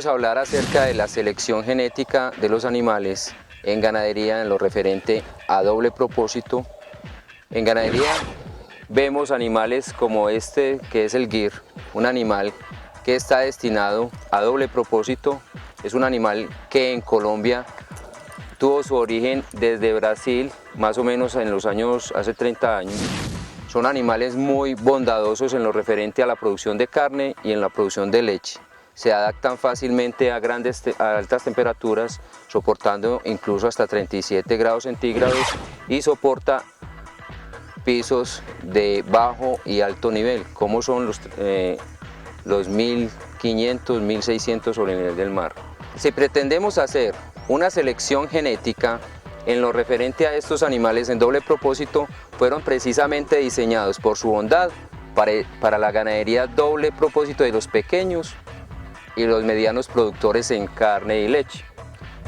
vamos a hablar acerca de la selección genética de los animales en ganadería en lo referente a doble propósito. En ganadería vemos animales como este, que es el GIR, un animal que está destinado a doble propósito. Es un animal que en Colombia tuvo su origen desde Brasil, más o menos en los años, hace 30 años. Son animales muy bondadosos en lo referente a la producción de carne y en la producción de leche. Se adaptan fácilmente a altas temperaturas, soportando incluso hasta 37 grados centígrados y soporta pisos de bajo y alto nivel, como son los 1500, 1600 sobre el nivel del mar. Si pretendemos hacer una selección genética en lo referente a estos animales en doble propósito, fueron precisamente diseñados por su bondad para la ganadería doble propósito de los pequeños y los medianos productores en carne y leche.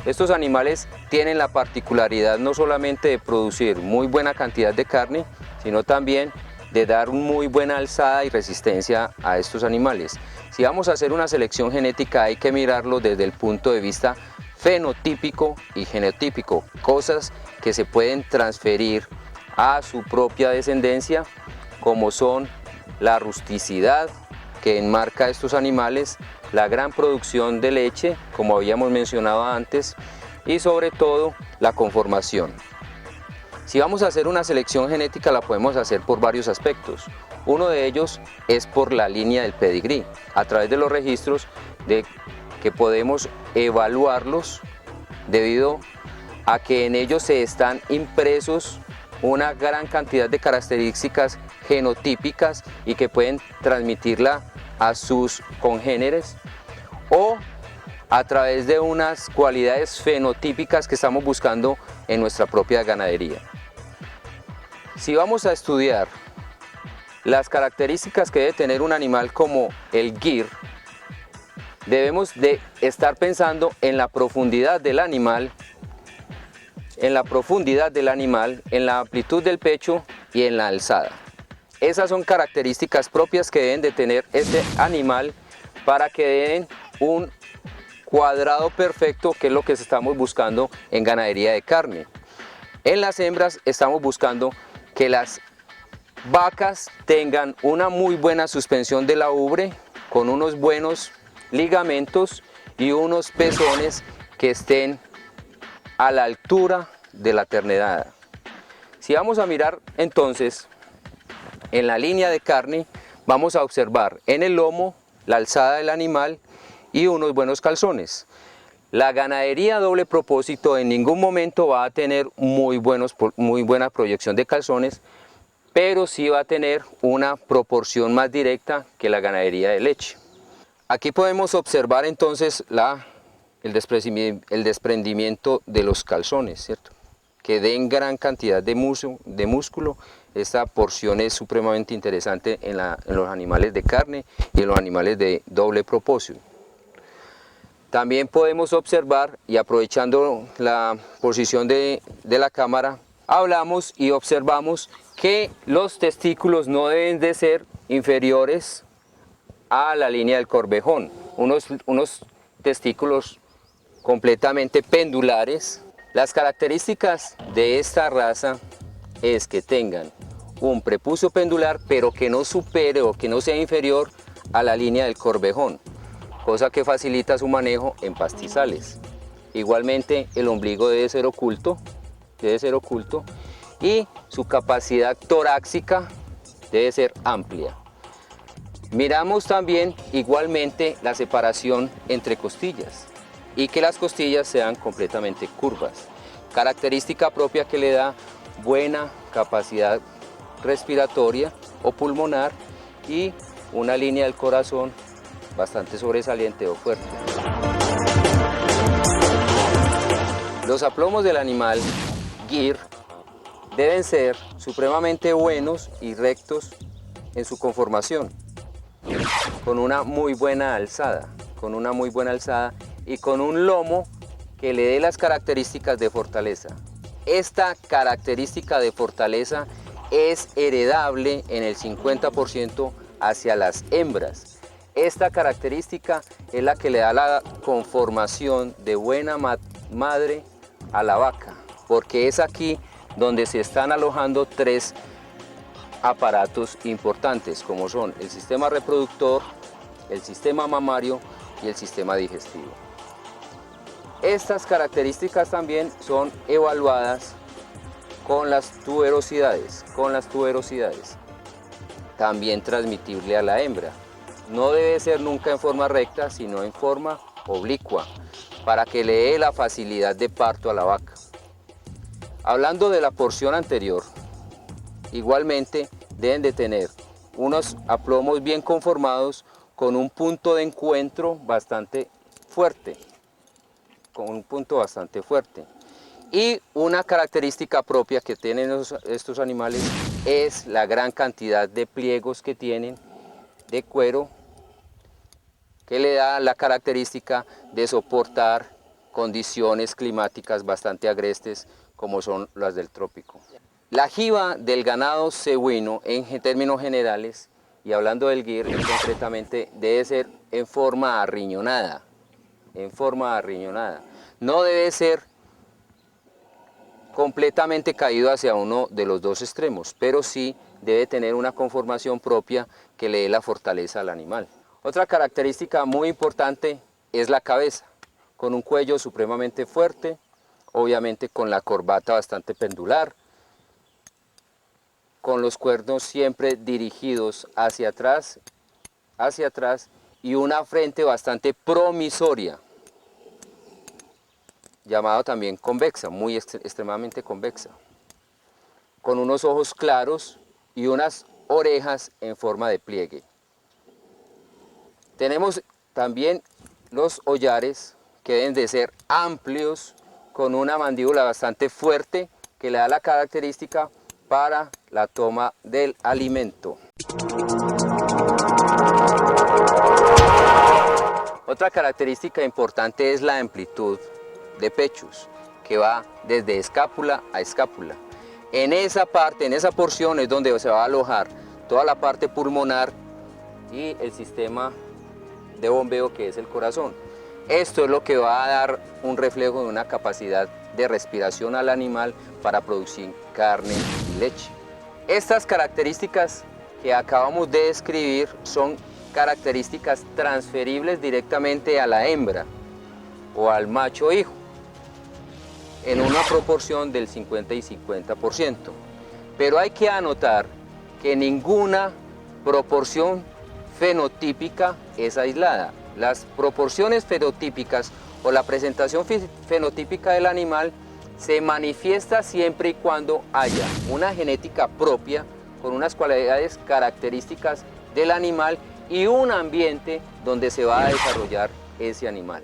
Estos animales tienen la particularidad no solamente de producir muy buena cantidad de carne, sino también de dar muy buena alzada y resistencia a estos animales. Si vamos a hacer una selección genética, hay que mirarlo desde el punto de vista fenotípico y genotípico, cosas que se pueden transferir a su propia descendencia, como son la rusticidad que enmarca a estos animales, la gran producción de leche, como habíamos mencionado antes, y sobre todo la conformación. Si vamos a hacer una selección genética, la podemos hacer por varios aspectos. Uno de ellos es por la línea del pedigrí, a través de los registros que podemos evaluarlos debido a que en ellos se están impresos una gran cantidad de características genotípicas y que pueden transmitirla a sus congéneres, o a través de unas cualidades fenotípicas que estamos buscando en nuestra propia ganadería. Si vamos a estudiar las características que debe tener un animal como el GIR, debemos de estar pensando en la profundidad del animal, en la amplitud del pecho y en la alzada. Esas son características propias que deben de tener este animal para que den un cuadrado perfecto, que es lo que estamos buscando en ganadería de carne. En las hembras estamos buscando que las vacas tengan una muy buena suspensión de la ubre, con unos buenos ligamentos y unos pezones que estén a la altura de la ternedad. Si vamos a mirar entonces en la línea de carne, vamos a observar en el lomo la alzada del animal y unos buenos calzones. La ganadería doble propósito en ningún momento va a tener muy buena proyección de calzones, pero sí va a tener una proporción más directa que la ganadería de leche. Aquí podemos observar entonces el desprendimiento de los calzones, ¿cierto? Que den gran cantidad de músculo. Esta porción es supremamente interesante en los animales de carne y en los animales de doble propósito. También podemos observar, y aprovechando la posición de la cámara, hablamos y observamos que los testículos no deben de ser inferiores a la línea del corvejón, unos testículos completamente pendulares. Las características de esta raza es que tengan un prepucio pendular, pero que no supere o que no sea inferior a la línea del corvejón, cosa que facilita su manejo en pastizales. Igualmente el ombligo debe ser oculto y su capacidad torácica debe ser amplia. Miramos también igualmente la separación entre costillas y que las costillas sean completamente curvas, característica propia que le da buena capacidad respiratoria o pulmonar y una línea del corazón bastante sobresaliente o fuerte. Los aplomos del animal GIR deben ser supremamente buenos y rectos en su conformación, con una muy buena alzada y con un lomo que le dé las características de fortaleza. Esta característica de fortaleza es heredable en el 50% hacia las hembras. Esta característica es la que le da la conformación de buena madre a la vaca, porque es aquí donde se están alojando tres aparatos importantes, como son el sistema reproductor, el sistema mamario y el sistema digestivo. Estas características también son evaluadas con las tuberosidades, también transmitible a la hembra. No debe ser nunca en forma recta, sino en forma oblicua, para que le dé la facilidad de parto a la vaca. Hablando de la porción anterior, igualmente deben de tener unos aplomos bien conformados con un punto de encuentro bastante fuerte, Y una característica propia que tienen estos animales es la gran cantidad de pliegos que tienen de cuero, que le da la característica de soportar condiciones climáticas bastante agrestes como son las del trópico. La jiba del ganado cebuino en términos generales, y hablando del GIR concretamente, debe ser en forma arriñonada, No debe ser completamente caído hacia uno de los dos extremos, pero sí debe tener una conformación propia que le dé la fortaleza al animal. Otra característica muy importante es la cabeza, con un cuello supremamente fuerte, obviamente con la corbata bastante pendular, con los cuernos siempre dirigidos hacia atrás y una frente bastante promisoria, llamado también convexa, extremadamente convexa, con unos ojos claros y unas orejas en forma de pliegue. Tenemos también los hollares, que deben de ser amplios, con una mandíbula bastante fuerte, que le da la característica para la toma del alimento. Otra característica importante es la amplitud de pechos, que va desde escápula a escápula. En esa porción es donde se va a alojar toda la parte pulmonar y el sistema de bombeo, que es el corazón. Esto es lo que va a dar un reflejo de una capacidad de respiración al animal para producir carne y leche. Estas características que acabamos de describir son características transferibles directamente a la hembra o al macho hijo, en una proporción del 50 y 50%. Pero hay que anotar que ninguna proporción fenotípica es aislada. Las proporciones fenotípicas o la presentación fenotípica del animal se manifiesta siempre y cuando haya una genética propia con unas cualidades características del animal y un ambiente donde se va a desarrollar ese animal.